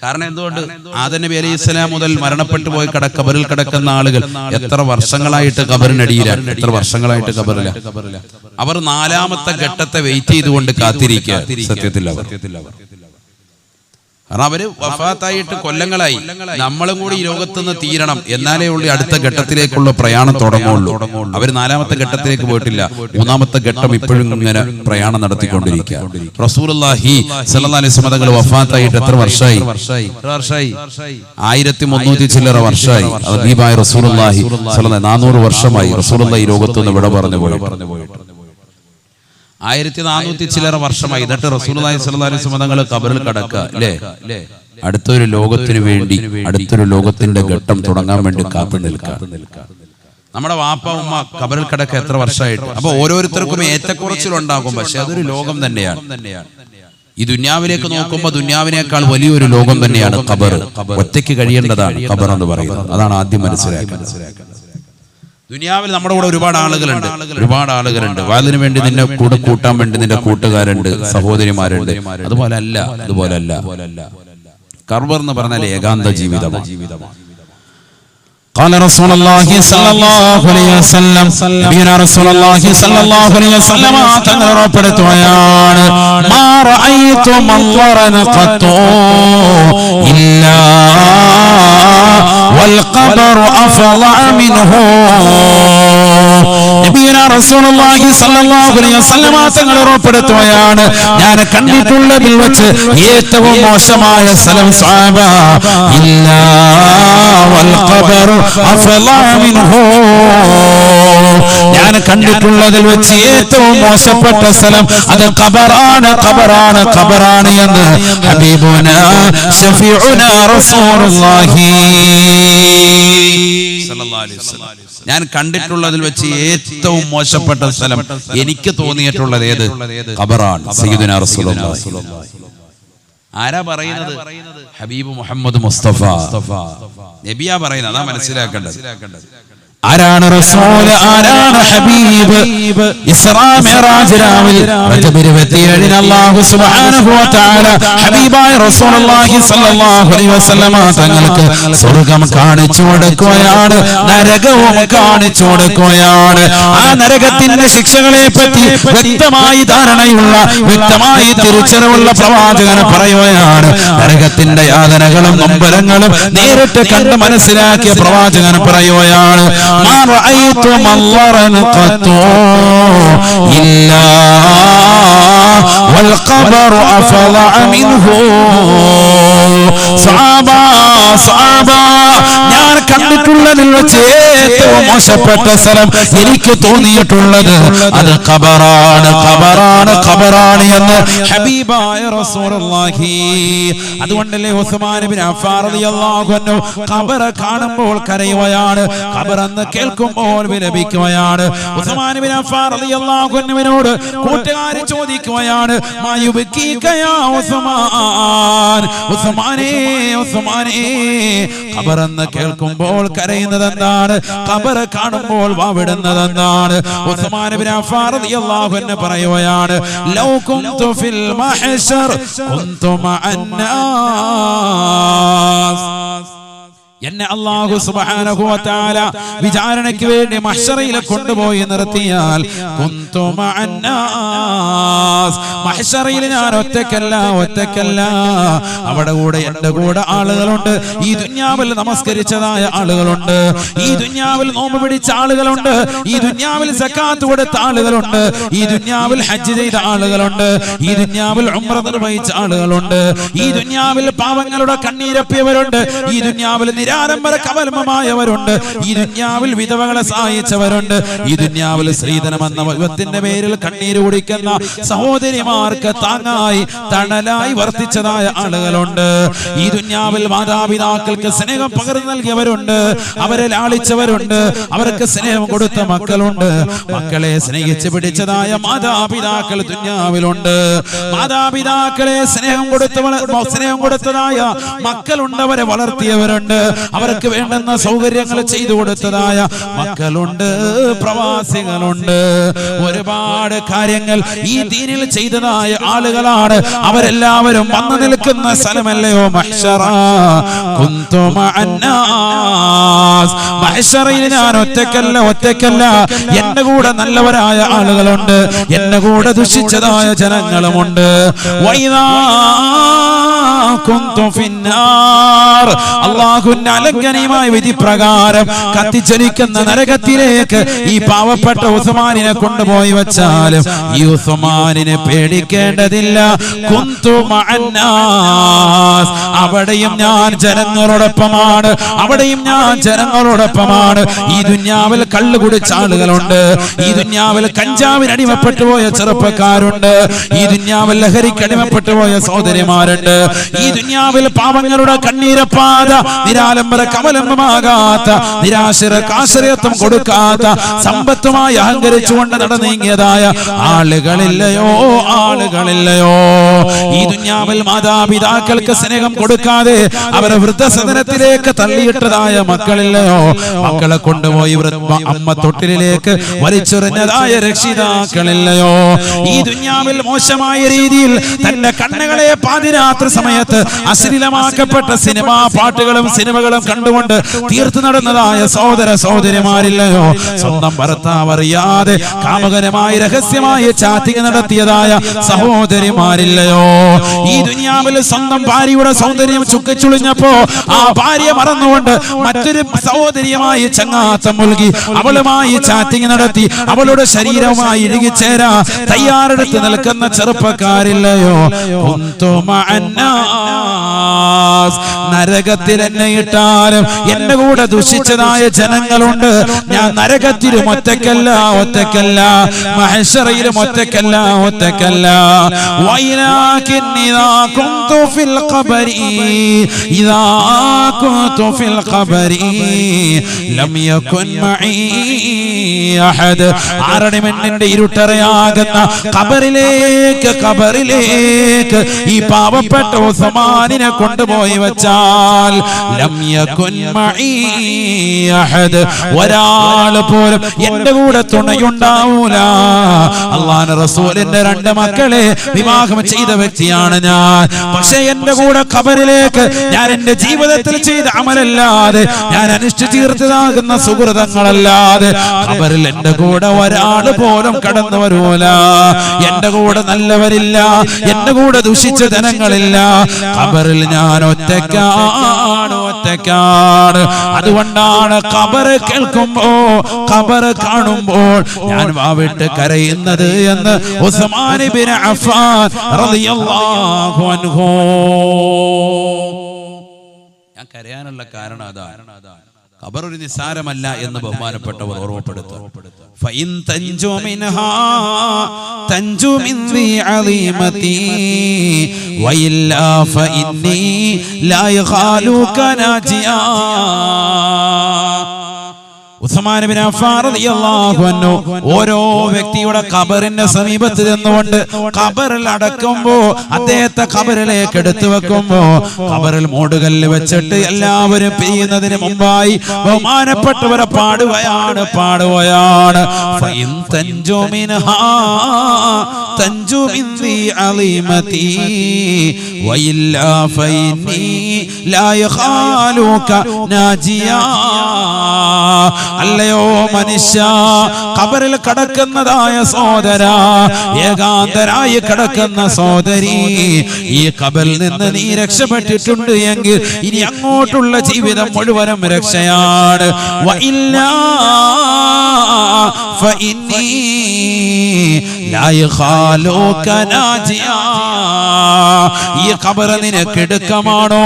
കാരണം എന്തുകൊണ്ട്? ആദം നബി അലൈഹിസ്സലാം മുതൽ മരണപ്പെട്ടു പോയി ഖബറിൽ കിടക്കുന്ന ആളുകൾ എത്ര വർഷങ്ങളായിട്ട് ഖബറിനടിയിലാണ്, എത്ര വർഷങ്ങളായിട്ട് ഖബറിലാണ്. അവർ നാലാമത്തെ ഘട്ടത്തെ വെയിറ്റ് ചെയ്തുകൊണ്ട് കാത്തിരിക്കുക. സത്യത്തിൽ കാരണം അവര് വഫാത്തായിട്ട് കൊല്ലങ്ങളായി. നമ്മളും കൂടി ഈ ലോകത്തുനിന്ന് തീരണം, എന്നാലേ ഉള്ളൂ അടുത്ത ഘട്ടത്തിലേക്കുള്ള പ്രയാണം തുടങ്ങുള്ളൂ. അവര് 4ാമത്തെ ഘട്ടത്തിലേക്ക് പോയിട്ടില്ല. 3ാമത്തെ ഘട്ടം ഇപ്പോഴും ഇങ്ങനെ പ്രയാണം നടത്തിക്കൊണ്ടിരിക്കുക. റസൂലുള്ളാഹി സ്വല്ലല്ലാഹു അലൈഹി വസല്ലം തങ്ങൾ വഫാത്തായിട്ട് എത്ര വർഷമായി? 1300 ചില്ലറ വർഷമായി. ഹബീബായ റസൂലുള്ളാഹി സ്വല്ലല്ലാഹു 400 വർഷമായി റസൂലുള്ളാഹി ഈ ലോകത്തുനിന്ന് വിട പറഞ്ഞു പോയി. 1400 ചില്ലറ വർഷമായി. എന്നിട്ട് റസൂലുള്ളാഹി സ്വല്ലല്ലാഹു അലൈഹി വസല്ലം തങ്ങൾ ഖബറിൽ കിടക്കുക അല്ലേ? അടുത്തൊരു ലോകത്തിന് വേണ്ടി, അടുത്തൊരു ലോകത്തിന്റെ ഘട്ടം തുടങ്ങാൻ വേണ്ടി കാത്തു നിൽക്കുക. നമ്മുടെ വാപ്പ ഉമ്മ ഖബറിൽ കിടക്കുക എത്ര വർഷമായിട്ട്. അപ്പൊ ഓരോരുത്തർക്കും ഏറ്റക്കുറച്ചിലുണ്ടാകും, പക്ഷെ അതൊരു ലോകം തന്നെയാണ്. ഈ ദുനിയാവിലേക്ക് നോക്കുമ്പോൾ ദുനിയാവിനേക്കാൾ വലിയൊരു ലോകം തന്നെയാണ് ഖബർ. ഒറ്റയ്ക്ക് കഴിയേണ്ടതാണ് ഖബർ എന്ന് പറയുന്നത്. അതാണ് ആദ്യം മനസ്സിലാക്കുന്നത്. ദുനിയാവിൽ നമ്മുടെ കൂടെ ഒരുപാട് ആളുകളുണ്ട്. വാലിന് വേണ്ടി നിന്നെ കൂടെ കൂട്ടാൻ വേണ്ടി നിന്റെ കൂട്ടുകാരുണ്ട്, സഹോദരിമാരുണ്ട്. അതുപോലെ അല്ല ഖബർ എന്ന് പറഞ്ഞാൽ ഏകാന്ത ജീവിതമാണ്. قال رسول الله صلى الله عليه وسلم نبينا رسول الله صلى الله عليه وسلم തങ്ങളോടപ്പെടുത്തുകയാണ് ما رأيت منظرا قط إلا والقبر أفظع منه. നബിയുനാ റസൂലുള്ളാഹി സ്വല്ലല്ലാഹു അലൈഹി വസല്ലം തങ്ങളോടപ്പെടുത്തുകയാണ് ഞാൻ കണ്ടിട്ടുള്ളതിൽ വെച്ച് ഏറ്റവും മോശമായ സ്ഥലം സ്വഹാബ ഇല്ലാ വൽ ഖബറു അഫളഅ മിൻഹു. ഞാൻ കണ്ടിട്ടുള്ളതിൽ വെച്ച് ഏറ്റവും മോശപ്പെട്ട സ്ഥലം അത് ഖബറാണ് എന്ന് ഹബീബുനാ ശഫീഉനാ റസൂലുള്ളാഹി സ്വല്ലല്ലാഹു അലൈഹി വസല്ലം. ഞാൻ കണ്ടിട്ടുള്ളതിൽ വെച്ച് ഏറ്റവും മോശപ്പെട്ട സ്ഥലം എനിക്ക് തോന്നിയിട്ടുള്ളത് ഏത്? ഖബറാണ്. സയ്യിദുനാ റസൂലുള്ളാഹി. ആരാ പറയുന്നത്? ഹബീബ് മുഹമ്മദ് മുസ്തഫ നബിയാ പറയുന്നത്. അതാ മനസ്സിലാക്കേണ്ടത്. ആരാണ് റസൂൽ, ആരാണ് ഹബീബ്? ഇസ്റാ മിഅ്റാജ് രാവിൽ റജബ് 27 അല്ലാഹു സുബ്ഹാനഹു വ തആല ഹബീബായ റസൂലുള്ളാഹി സ്വല്ലല്ലാഹു അലൈഹി വസല്ലം തങ്ങൾക്ക് സ്വർഗ്ഗം കാണിച്ചു കൊടുക്കുകയാണ്, നരകവും കാണിച്ചു കൊടുക്കുകയാണ്. ആ നരകത്തിന്റെ ശിക്ഷകളെ പറ്റി വ്യക്തമായി ധാരണയുള്ള, വ്യക്തമായി തിരിച്ചറിവുള്ള പ്രവാചകൻ പറയുകയാണ്. നരകത്തിന്റെ യാതനകളും നൊമ്പരങ്ങളും നേരിട്ട് കണ്ട് മനസ്സിലാക്കിയ പ്രവാചകൻ പറയുകയാണ് ما رأيت منظرا قط إلا والقبر أفظع منه. صحابة ഞാൻ കണ്ടിട്ടുള്ളതിൽ വെച്ച് ഏറ്റവും മോശപ്പെട്ട സ്ഥലം എനിക്ക് തോന്നിയിട്ടുള്ളത് അത് ഖബറാണ് എന്ന് ഹബീബായ റസൂലുള്ളാഹി. അതുകൊണ്ടല്ലേ ഉസ്മാൻ ഇബ്നു അഫ്ഫാൻ റളിയല്ലാഹു അൻഹു ഖബർ കാണുമ്പോൾ കരയുകയാണ്, ഖബർ എന്ന് കേൾക്കുമ്പോൾ വിലപിക്കുകയാണ്. ഉസ്മാൻ ഇബ്നു അഫ്ഫാൻ റളിയല്ലാഹു അൻഹുവിനോട് കൂട്ടുകാരൻ ചോദിക്കുകയാണ് മാ യുബ്കീക യാ ഉസ്മാൻ, ഉസ്മാനേ ഖബർ എന്ന് കേൾക്കുമ്പോൾ കരയുന്നത് എന്താണ്? ഖബർ കാണുമ്പോൾ വാവിടുന്നത് എന്താണ്? ഉസ്മാൻ ഇബ്നു അഫ്ഫാൻ റളിയല്ലാഹു അൻഹു പറയുകയാണ് ലൗ കുന്തു ഫിൽ മഹ്ശർ കുന്തു മഅന്നാസ്. എന്നെ അല്ലാഹു സുബ്ഹാനഹു വ തആല വിചാരണയ്ക്ക് വേണ്ടി മഹ്ശറയിൽ കൊണ്ടുപോയി നിർത്തിയാൽ കുന്തു മഅന്നാസ്, മഹ്ശറയിൽ ഞാൻ ഒറ്റക്കല്ല, അവിടെ കൂടെ എന്റെ കൂടെ ആളുകളുണ്ട്. ഈ ദുനിയാവിൽ നമസ്കരിച്ചതായ ആളുകളുണ്ട്, ഈ ദുനിയാവിൽ നോമ്പ് പിടിച്ച ആളുകളുണ്ട്, ഈ ദുനിയാവിൽ സക്കാത്ത് കൊടുത്ത ആളുകളുണ്ട്, ഈ ദുനിയാവിൽ ഹജ്ജ് ചെയ്ത ആളുകളുണ്ട്, ഈ ദുനിയാവിൽ ഉംറ നിർവഹിച്ച ആളുകളുണ്ട്, ഈ ദുനിയാവിൽ പാവങ്ങളുടെ കണ്ണീരപ്പിയവരുണ്ട്, ഈ ദുനിയാവിൽ നിരാരംഭര കവൽമമായവരുണ്ട്, ഈ ദുനിയാവിൽ വിധവകളെ സഹായിച്ചവരുണ്ട്, ഈ ദുനിയാവിൽ സ്ത്രീധനം എന്ന വിപത്തിന്റെ പേരിൽ കണ്ണീര് കുടിക്കുന്ന സഹോദരിമാർക്ക് താങ്ങായി തണലായി വർത്തിച്ചതായ ആളുകളുണ്ട്, ഈ ദുനിയാവിൽ മാതാപിതാക്കൾക്ക് സ്നേഹം പകർന്നു നൽകിയവരുണ്ട്, അവരെ ലാളിച്ചവരുണ്ട്, അവർക്ക് സ്നേഹം കൊടുത്ത മക്കളുണ്ട്, മക്കളെ സ്നേഹിച്ച് പിടിച്ചതായ മാതാപിതാക്കൾ ദുനിയാവിലുണ്ട്, മാതാപിതാക്കളെ സ്നേഹം കൊടുത്തതായ മക്കളുണ്ട്, അവരെ വളർത്തിയവരുണ്ട്, അവർക്ക് വേണ്ടുന്ന സൗകര്യങ്ങൾ ചെയ്തു കൊടുത്തതായ മക്കളുണ്ട്, പ്രവാസികളുണ്ട്. ഒരുപാട് കാര്യങ്ങൾ ഈ ദീനിൽ ചെയ്തു ചെയ്തതായ ആളുകളാണ്. അവരെല്ലാവരും വന്നു നിൽക്കുന്ന സ്ഥലമല്ലയോ മഹ്ശറ. കുന്തു മഅന്നാസ്. മഹ്ശറയിൽ ഞാൻ ഒറ്റക്കല്ല, എന്റെ കൂടെ നല്ലവരായ ആളുകളുണ്ട്, എന്റെ കൂടെ ദുഷിച്ചതായ ജനങ്ങളുമുണ്ട്. വൈദാ കുന്തു ഫിന്നാർ. അല്ലാഹുവിന്റെ അലംഘനീയമായ വിധി പ്രകാരം കത്തിച്ചൊലിക്കുന്ന നരകത്തിലേക്ക് ഈ പാവപ്പെട്ട ഉസ്മാനിനെ കൊണ്ടുപോയി വെച്ചാലും ഈ ഉസ്മാനിനെ പേടിക്കേണ്ടതില്ല. കുന്തു മഅന്നാസ്. അവിടെയും ഞാൻ ജനങ്ങളോടൊപ്പമാണ്, അവിടെയും ഞാൻ ജനങ്ങളോടൊപ്പമാണ്. ഈ ദുനിയാവിൽ കള്ളു കുടിച്ച ആളുകളുണ്ട്, ഈ ദുനിയാവിൽ കഞ്ചാവിന് അടിമപ്പെട്ടു പോയ ചെറുപ്പക്കാരുണ്ട്, ഈ ദുനിയാവിൽ ലഹരിക്ക് അടിമപ്പെട്ടു പോയ സഹോദരിമാരുണ്ട്, ഈ ദുനിയാവിൽ പാവങ്ങളുടെ കണ്ണീരപ്പാത, നിരാലംബര കമലംബമാകാത്ത, നിരാശരക്ക് ആശ്രയത്വം കൊടുക്കാത്ത, സമ്പത്തുമായി അഹങ്കരിച്ചുകൊണ്ട് നടന്നീങ്ങിയതായ ആളുകളില്ലയോ, ആളുകളില്ലയോ? ഈ ദുനിയാവിൽ മാതാപിതാക്കൾക്ക് സ്നേഹം കൊടുക്കാതെ അവരെ വൃദ്ധസദനത്തിലേക്ക് തള്ളിയിട്ടതായ മക്കളില്ലയോ? മക്കളെ കൊണ്ടുപോയി അമ്മ തൊട്ടിലേക്ക് വലിച്ചെറിഞ്ഞതായ രക്ഷിതാക്കളില്ലയോ? ഈ ദുനിയാവിൽ മോശമായ രീതിയിൽ തന്റെ കണ്ണുകളെ പാതിരാത്രി സമയത്ത് അശ്ലീലമാക്കപ്പെട്ട സിനിമാ പാട്ടുകളും സിനിമകളും കണ്ടുകൊണ്ട് തീർത്തു നടന്നതായ സഹോദര സഹോദരിമാരില്ലയോ? സ്വന്തം ഭർത്താവ് അറിയാതെ കാമകരമായി രഹസ്യമായി ചാറ്റിംഗ് നടത്തിയതായ സഹോദരിമാരില്ലയോ? ഈ ദുനിയാവിൽ സ്വന്തം ഭാര്യയുടെ സൗന്ദര്യം ചുക്കിച്ചുളിഞ്ഞപ്പോ ആ ഭാര്യ മറന്നുകൊണ്ട് മറ്റൊരു സഹോദരിയുമായി ചങ്ങാത്തം മുൽകി അവളുമായി ചാറ്റിംഗ് നടത്തി അവളുടെ ശരീരവുമായി ഇഴുകിച്ചേരാ തയ്യാറെടുത്ത് നിൽക്കുന്ന ചെറുപ്പക്കാരില്ലയോ? നരകത്തിൽ എന്നെ ഇട്ടാലും എന്റെ കൂടെ ദുഷിച്ചതായ ജനങ്ങളുണ്ട്. ഞാൻ നരകത്തിലും ഒറ്റക്കല്ല, മഹ്ശറയിലും ഒറ്റക്കല്ല. വൈലാകിൻ ഇദാ കുന്തു ഫിൽ ഖബരി ലം യകുൻ മഈ അഹദ്. ആരണിമെന്നിന്റെ ഇരുട്ടറയാകുന്ന ഖബറിലേക്ക് ഈ പാവപ്പെട്ട ഉസ്മാനിനെ കൊണ്ടുപോയി വെച്ചാൽ ലം യകുൻ മഈ അഹദ്. ഒരാൾ പോലും എന്റെ കൂടെ തുണയുണ്ടാവൂല. അല്ലാഹുവിന്റെ റസൂലിന്റെ 2 മക്കളെ വിവാഹം ചെയ്ത വ്യക്തിയാണ് ഞാൻ. പക്ഷേ എന്റെ കൂടെ ഖബറിലേക്ക് ഞാൻ എന്റെ ജീവിതത്തിൽ ചെയ്ത അമലല്ലാതെ, ഞാൻ അനുഷ്ഠിച്ചു തീർത്തതാകുന്ന സുഹൃതങ്ങളല്ലാതെ ഖബറിൽ എന്റെ കൂടെ ഒരാൾ പോലും കടന്നു വരൂല. എന്റെ കൂടെ നല്ലവരില്ല, എന്റെ കൂടെ ദുഷിച്ച ജനങ്ങളില്ല. ഖബറിൽ ഞാൻ ഒറ്റക്കാണ്. അതുകൊണ്ടാണ് ഖബർ കേൾക്കുമ്പോ, ഖബർ കാണുമ്പോൾ ഞാൻ വാവിട്ട് കരയുന്നത് എന്ന് ഉസ്മാൻ ഇബ്നു അഫ്ഫാൻ റളിയല്ലാഹു അൻഹു. ഞാൻ കരയാനുള്ള കാരണം അതാണ്. ഖബർ ഒരു നിസ്സാരമല്ല എന്ന് ബഹുമാനപ്പെട്ടവർ ഓർമ്മപ്പെടുത്തും. ഫഇൻ തൻജു മിൻഹാ തൻജു മിൻ ദി അളീമതി വഇല്ലാ ഫഇന്നി ലാ യഖാലുക നാജിയാ. ഉസ്മാൻ ഇബ്നു അഫ്ഫാൻ റളിയല്ലാഹു അൻഹു ഓരോ വ്യക്തിയുടെ ഖബറിന്റെ സമീപത്ത് നിന്നുകൊണ്ട് ഖബറിൽ അടക്കുമ്പോ, അദ്ദേഹത്തെ ഖബറിലേക്ക് എടുത്തു വെക്കുമ്പോ ഖബറിൽ മൂടുകല്ല് വെച്ചിട്ട് എല്ലാവരും പിരിയുന്നതിന് മുമ്പായി ബഹുമാനപ്പെട്ടവരെ പാടുകയാണ്. ഫഇൻ തൻജു മിൻഹാ തൻജു മിൻ ദി അളീമതി വഇല്ലാ ഫഇന്നി ലാ യഖാലുക നാജിയാ. അല്ലയോ മനുഷ്യ, ഖബറിൽ കിടക്കുന്നതായ സഹോദര, ഏകാന്തരായി കിടക്കുന്ന സഹോദരി, ഈ ഖബറിൽ നിന്ന് നീ രക്ഷപ്പെട്ടിട്ടുണ്ട് എങ്കിൽ ഇനി അങ്ങോട്ടുള്ള ജീവിതം മുഴുവനും രക്ഷയാണ്. വഇല്ലാ ഫഇന്നി ലാ യഖാലുക നാജിയാ. ഈ ഖബർ നിനക്ക് ഇടുക്കമാണോ?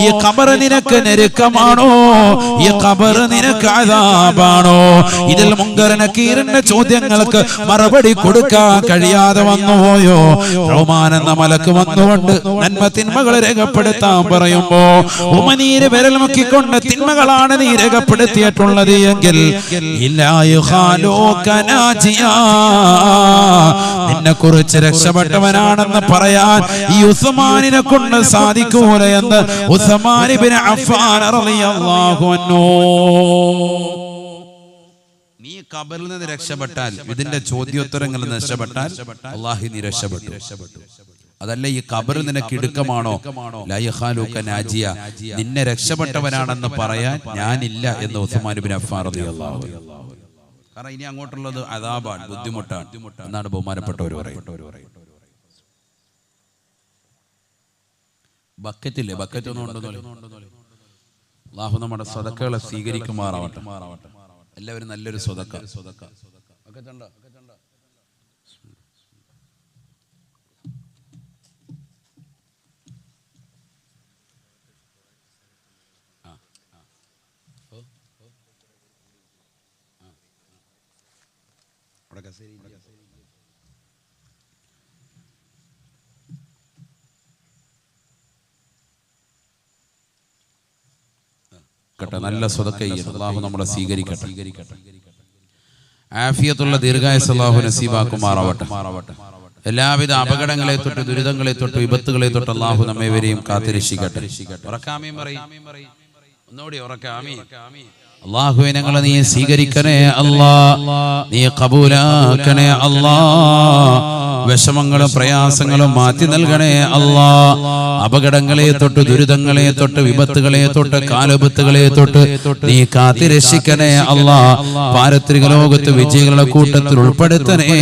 ഈ ഖബർ നിനക്ക് ഞെരുക്കമാണോ? ഈ ഖബർ നിനക്ക് അദാബാണോ? ഇതിൽ മുങ്കർ നക്കീറിന്റെ ചോദ്യങ്ങൾക്ക് മറുപടി കൊടുക്കാൻ കഴിയാതെ വന്നുപോയോ? റഹ്മാൻ എന്ന മലക്ക് വന്നുകൊണ്ട് നന്മ തിന്മകളെ രേഖപ്പെടുത്താൻ പറയുമ്പോ ഉമനീര് വിരൽ മുക്കിക്കൊണ്ട് തിന്മകളാണ് നീ രേഖപ്പെടുത്തിയിട്ടുള്ളത് എങ്കിൽ നിന്നെ കുറിച്ച് രക്ഷപ്പെട്ടവനാണെന്ന് പറയാൻ ഈ ഉസ്മാനിനെ കൊണ്ട് സാധിക്കൂല എന്ന് ഉസ്മാൻ ഇബ്നു അഫ്ഫാൻ റളിയല്ലാഹു അൻഹു. നീ ഖബറിൽ നിന്ന് രക്ഷപ്പെട്ടാൽ, ഇതിന്റെ ചോദ്യോത്തരങ്ങളിൽ നിന്ന് രക്ഷപ്പെട്ടാൽ അല്ലാഹു നീ രക്ഷപ്പെട്ടു. അതല്ല ഈ ഖബർ നിനക്ക് ഇടുക്കമാണോ, ലാ യഖാലുക നാജിയ, നിന്നെ രക്ഷപ്പെട്ടവനാണെന്ന് പറയാൻ ഞാനില്ല എന്ന് ഉസ്മാൻ ഇബ്നു അഫ്ഫാൻ റളിയല്ലാഹു അൻഹു. കാരണം ഇനി അങ്ങോട്ടുള്ളത് അദാബാണ്, ബുദ്ധിമുട്ടാണ് എന്നാണ് ബഹുമാനപ്പെട്ടവർ പറയുന്നത്. ബക്കറ്റില്ലേ, ബക്കറ്റ് ഒന്നും ഉണ്ടെന്നോ. അല്ലാഹു നമ്മുടെ സ്വതക്കകളെ സ്വീകരിക്കുമാറാവട്ടെ. എല്ലാവരും നല്ലൊരു സ്വതക്ക. ബക്കറ്റുണ്ടോ? നല്ല സ്വതക്ക അല്ലാഹു നമ്മളെ സ്വീകരിക്കട്ടെ. ആഫിയത്തുള്ള ദീർഘായുസ്സ് അല്ലാഹു നസീബാക്കുമാറാവട്ടെ. എല്ലാവിധ അപകടങ്ങളെ തൊട്ട്, ദുരിതങ്ങളെ തൊട്ട്, വിപത്തുകളെ തൊട്ട് അല്ലാഹു നമ്മേവരെയും കാത്തുരക്ഷിക്കട്ടെ. ഒന്നുകൂടി ഉറക്കാമീൻ. അല്ലാഹുവേ ഞങ്ങളെ നീ സ്വീകരിക്കണേ അല്ലാ, നീ ഖബൂലാക്കണേ അല്ലാ. വിഷമങ്ങളും പ്രയാസങ്ങളും മാറ്റി നൽകണേ അല്ലാ. അപകടങ്ങളെ തൊട്ട്, ദുരിതങ്ങളെ തൊട്ട്, വിപത്തുകളെ തൊട്ട്, കാലപത്തുകളെ തൊട്ട് നീ കാത്തിരക്ഷിക്കണേ അല്ലാ. പാരത്രിക ലോകത്ത് വിജയികളുടെ കൂട്ടത്തിൽ ഉൾപ്പെടുത്തണേ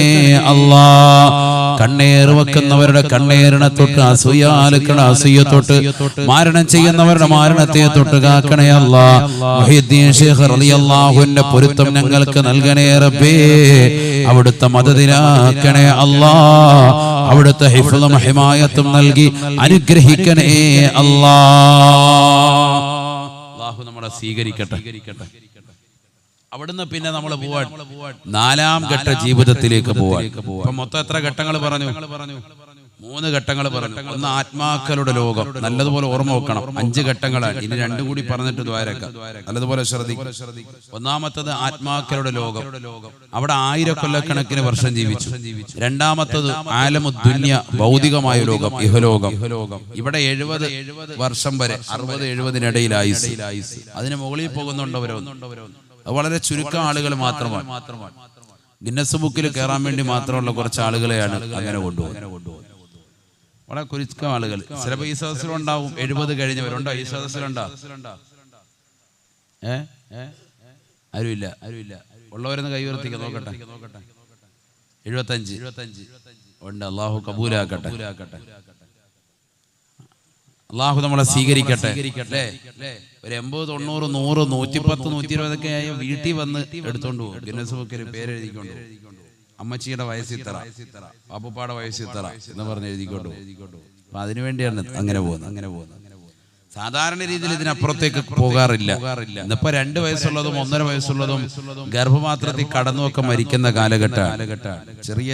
അല്ലാ. കണ്ണേറ് വെക്കുന്നവരുടെ കണ്ണേറിനെ തൊട്ട്, അസൂയാലുക്കളുടെ അസൂയ തൊട്ട്, മാരണം ചെയ്യുന്നവരുടെ മാരണത്തെ തൊട്ട് കാക്കണേ അല്ലാ. മുഹീദ്ദീൻ ശൈഖ് റളിയല്ലാഹുവിന്റെ പൊരുത്തം ഞങ്ങൾക്ക് നൽകണേ റബ്ബേ. അവിടുത്തെ മദദിലാക്കണേ അല്ലാ. അവിടുത്തെ ഹിഫ്ളും ഹിമായത്തും നൽകി അനുഗ്രഹിക്കണേ അല്ലാ. അല്ലാഹു നമ്മളെ സ്വീകരിക്കട്ടെ. അവിടുന്ന് പിന്നെ നമ്മൾ പോവാൻ 4ാം ഘട്ട ജീവിതത്തിലേക്ക് പോവാൻ. ഇപ്പൊ മൊത്തം എത്ര ഘട്ടങ്ങൾ പറഞ്ഞു? 3 ഘട്ടങ്ങൾ പറഞ്ഞു. ഒന്ന് ആത്മാക്കളുടെ ലോകം, നല്ലതുപോലെ ഓർമ്മ വെക്കണം. 5 ഘട്ടങ്ങളാണ്. ഇനി 2 കൂടി പറഞ്ഞിട്ട് ദ്വാരക്ക, നല്ലതുപോലെ ശ്രദ്ധിക്കും. ഒന്നാമത്തത് ആത്മാക്കളുടെ ലോകം, അവിടെ 1000 കൊല്ലക്കണക്കിന് വർഷം ജീവിച്ചു. രണ്ടാമത്തത് ആലമുദ്ദുന്യ, ഭൗതികമായ ലോകം, ഇഹലോകം. ഇവിടെ 70 വർഷം വരെ, 60-70 ആയുസ്. അതിന് മുകളിൽ പോകുന്നുണ്ടവരോ? വളരെ ചുരുക്കം ആളുകൾ മാത്രമാണ്. ഗിന്നസ് ബുക്കിൽ കയറാൻ വേണ്ടി മാത്രമുള്ള കുറച്ച് ആളുകളെയാണ് അങ്ങനെ കൊണ്ടുപോകുന്നത്. വളരെ ചുരുക്കം ആളുകൾ. ചിലപ്പോൾ ഈ സദസ്സിലുണ്ടാവും 70 കഴിഞ്ഞവരുണ്ടോ? ഈ സദസ്സിലുണ്ടോ? ആരുമില്ല. ഉള്ളവരെന്ന് കൈ ഉയർത്തിക്ക നോക്കട്ടെ. 75 ഉണ്ട്. അല്ലാഹു കബൂലാക്കട്ടെ. അല്ലാഹു നമ്മളെ സ്വീകരിക്കട്ടെ. ഒരു 80, 90, 100, 110, 120 ഒക്കെ ആയ വീട്ടിൽ വന്ന് എടുത്തോണ്ട് പോകും. ഗിന്നസ് ബുക്കിൽ പേരെഴുതിക്കൊണ്ട് പോകും. അമ്മച്ചിയുടെ വയസ്സ് ഇത്ര, പാപ്പുപ്പാടെ വയസ്സ് ഇത്ര എന്ന് പറഞ്ഞ് എഴുതിക്കൊണ്ട് പോകും. അപ്പൊ അതിനുവേണ്ടിയാണ് അങ്ങനെ പോകുന്നത്. സാധാരണ രീതിയിൽ ഇതിനപ്പുറത്തേക്ക് പോകാറില്ല. ഇന്നിപ്പോ 2 വയസ്സുള്ളതും 1.5 വയസ്സുള്ളതും ഗർഭപാത്രത്തിൽ കടന്നുമൊക്കെ മരിക്കുന്ന കാലഘട്ടമാണ്. ചെറിയ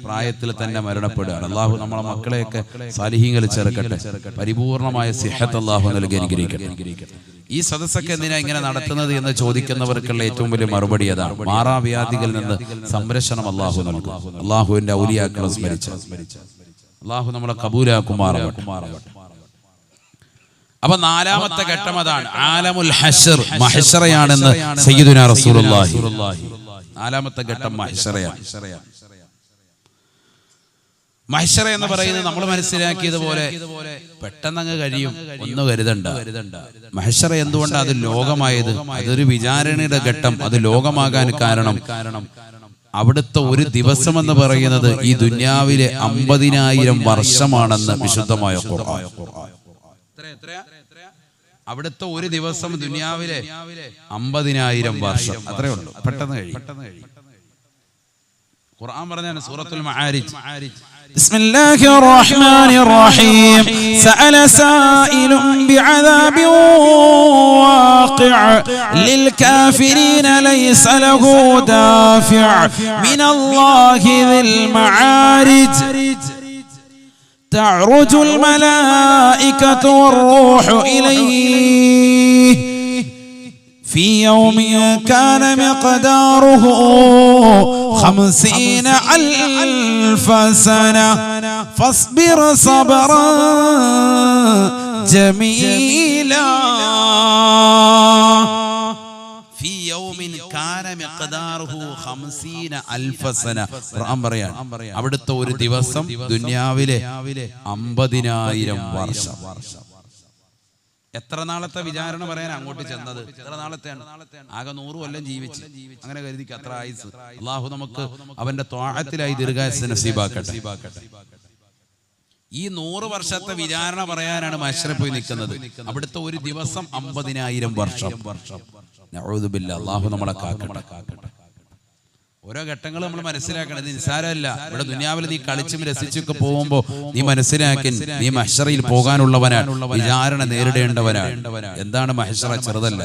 പ്രായത്തിൽ തന്നെ മരണപ്പെടുകയാണ്. അല്ലാഹു നമ്മളെ മക്കളെയൊക്കെ സാലിഹീങ്ങളിൽ ചേർക്കട്ടെ. പരിപൂർണമായ സിഹത്ത് അല്ലാഹു നൽകി അനുഗ്രഹിക്കട്ടെ. ഈ സദസ്സൊക്കെ എന്തിനാ ഇങ്ങനെ നടത്തുന്നത് എന്ന് ചോദിക്കുന്നവർക്കുള്ള ഏറ്റവും വലിയ മറുപടി അതാണ്. മാറാവ്യാധികളിൽ നിന്ന് സംരക്ഷണം അല്ലാഹു നൽകും. അല്ലാഹുവിന്റെ ഔലിയാക്കളെ സ്മരിച്ച് അല്ലാഹു നമ്മളെ കബൂലാക്കുമാറാവട്ടെ. അപ്പൊ 4ാമത്തെ ഘട്ടം അതാണ്. ആലമുൽ ഹശ്ർ, മഹ്ശറയാണെന്ന് സയ്യിദുനാ റസൂലുള്ളാഹി. 4ാമത്തെ ഘട്ടം മഹ്ശറയാണ്. മഹ്ശറ എന്ന് പറയുന്നത് നമ്മൾ മനസ്സിലാക്കിയതുപോലെ പെട്ടെന്നങ്ങ് കഴിയും ഒന്ന് കരുതണ്ട. മഹ്ശറ എന്തുകൊണ്ടാണ് അത് ലോകമായത്? അതൊരു വിചാരണയുടെ ഘട്ടം. അത് ലോകമാകാൻ കാരണം അവിടുത്തെ ഒരു ദിവസം എന്ന് പറയുന്നത് ഈ ദുനിയാവിലെ 50,000 വർഷമാണെന്ന് വിശുദ്ധമായ ഖുർആൻ. അവിടുത്തെ ഒരു ദിവസം ദുനിയാവിലെ 50,000 വർഷം, അത്രേ ഉള്ളൂ. പെട്ടെന്ന് കഴിയും. ഖുർആൻ പറഞ്ഞാണ് സൂറത്തുൽ മആരിജ്. ബിസ്മില്ലാഹിർ റഹ്മാനിർ റഹീം. സഅല സായിലും ബിഅദാബിൻ വാഖിഅ ലിൽ കാഫിരീന ലൈസ ലഹു ദാഫിഅ മിനല്ലാഹി ദിൽ മആരിജ്. تعرج الملائكة والروح إليه في يوم كان مقداره 50,000 سنة فاصبر صبرا جميلا. في يوم കാന മിഖ്ദാറുഹു 50000 സന. ഖുർആൻ പറയാൻ അവിടുത്തെ ഒരു ദിവസം ദുനിയാവിലെ 50000 വർഷം. എത്ര നാളത്തെ വിചാരണ പറയാൻ അങ്ങോട്ട് ചെന്നത്? എത്ര നാളത്തെയാണ്? ആകെ 100 കൊല്ലം ജീവിച്ച്. അങ്ങനെ കരുതിക്ക് അത്ര ആയുസ്. അള്ളാഹു നമുക്ക് അവന്റെ ത്വാഅത്തിലായി ദീർഘായുസ്സ് നസീബാക്കട്ടെ. ഈ 100 വർഷത്തെ വിചാരണ പറയാനാണ് മഹ്ശറിൽ പോയി നിൽക്കുന്നത്. അവിടുത്തെ ഒരു ദിവസം 50000 വർഷം. നഊദു ബില്ലാഹ്. അള്ളാഹു നമ്മളെ കാക്കട്ടെ. ഓരോ ഘട്ടങ്ങൾ നമ്മൾ മനസ്സിലാക്കണം. ഇത് നിസ്സാരമല്ല. ഇവിടെ ദുനിയാവിൽ നീ കളിച്ചും രസിച്ചൊക്കെ പോകുമ്പോ നീ മനസ്സിലാക്കി നീ മഹ്ശറിൽ പോകാനുള്ളവനാണ്, വിചാരണ നേരിടേണ്ടവനാണ്. എന്താണ് മഹ്ശറ? ചെറുതല്ല.